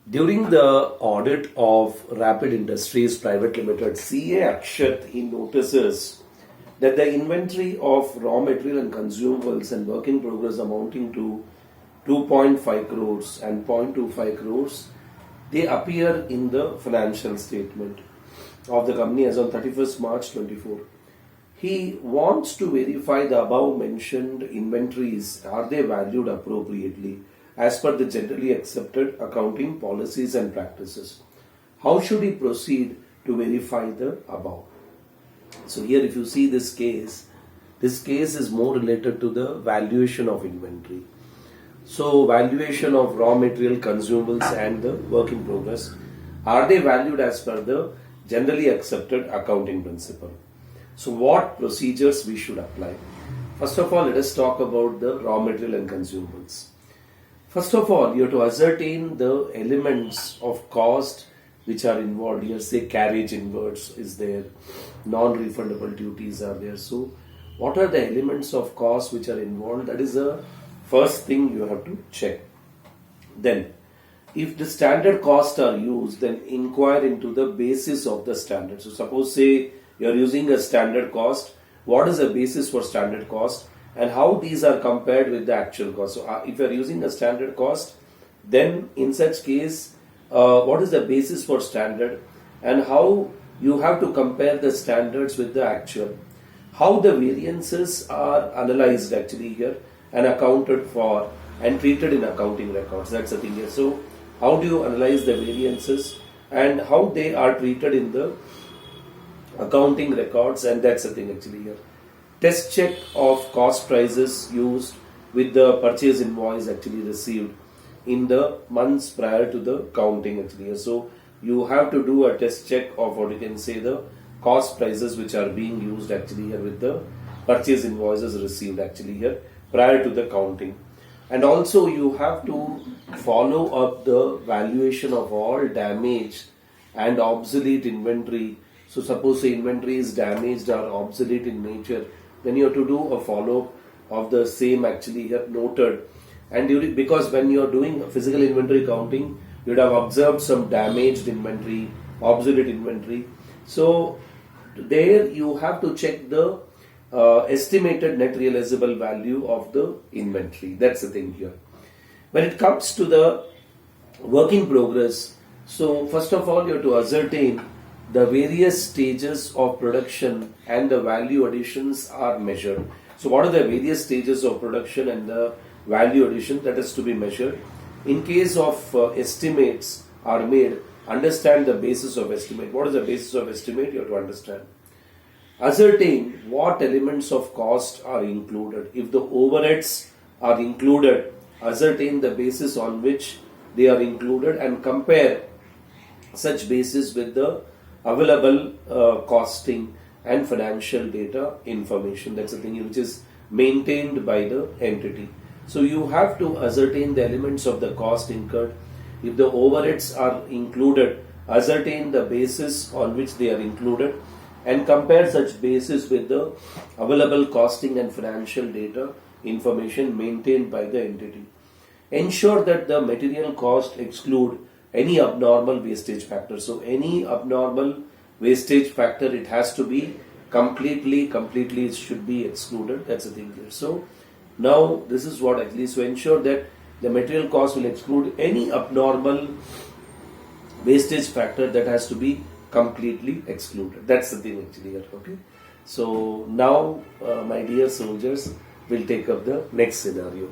During the audit of Rapid Industries Private Limited, CA Akshat, he notices that the inventory of raw material and consumables and work in progress amounting to 2.5 crores and 0.25 crores, they appear in the financial statement of the company as on 31st March 24. He wants to verify the above mentioned inventories, are they valued appropriately as per the generally accepted accounting policies and practices. How should he proceed to verify the above? So here if you see this case is more related to the valuation of inventory. So valuation of raw material, consumables and the work in progress, are they valued as per the generally accepted accounting principle? So what procedures we should apply? First of all, let us talk about the raw material and consumables. First of all, you have to ascertain the elements of cost which are involved. Here say carriage inwards is there, non-refundable duties are there. So what are the elements of cost which are involved? That is the first thing you have to check. Then if the standard costs are used, then inquire into the basis of the standard. So suppose say you are using a standard cost, what is the basis for standard cost and how these are compared with the actual cost. So if you are using a standard cost, then in such case what is the basis for standard and how you have to compare the standards with the actual. How the variances are analyzed actually here and accounted for and treated in accounting records. That's the thing here. So how do you analyze the variances and how they are treated in the accounting records, and that's the thing actually here. Test check of cost prices used with the purchase invoice actually received in the months prior to the counting actually here. So you have to do a test check of what you can say the cost prices which are being used actually here with the purchase invoices received actually here prior to the counting. And also you have to follow up the valuation of all damaged and obsolete inventory. So suppose the inventory is damaged or obsolete in nature, then you have to do a follow-up of the same actually here noted. And because when you are doing physical inventory counting, you would have observed some damaged inventory, obsolete inventory. So there you have to check the estimated net realizable value of the inventory. That's the thing here. When it comes to the work in progress, so first of all you have to ascertain the various stages of production and the value additions are measured. So what are the various stages of production and the value addition that is to be measured? In case of estimates are made, understand the basis of estimate. What is the basis of estimate? You have to understand. Ascertain what elements of cost are included. If the overheads are included, ascertain the basis on which they are included and compare such basis with the available costing and financial data information. That's the thing which is maintained by the entity. So you have to ascertain the elements of the cost incurred. If the overheads are included, ascertain the basis on which they are included and compare such basis with the available costing and financial data information maintained by the entity. Ensure that the material cost exclude any abnormal wastage factor. So any abnormal wastage factor, it has to be completely it should be excluded. That's the thing here. So now this is what actually, so ensure that the material cost will exclude any abnormal wastage factor, that has to be completely excluded. That's the thing actually here. Okay. So now my dear soldiers, will take up the next scenario.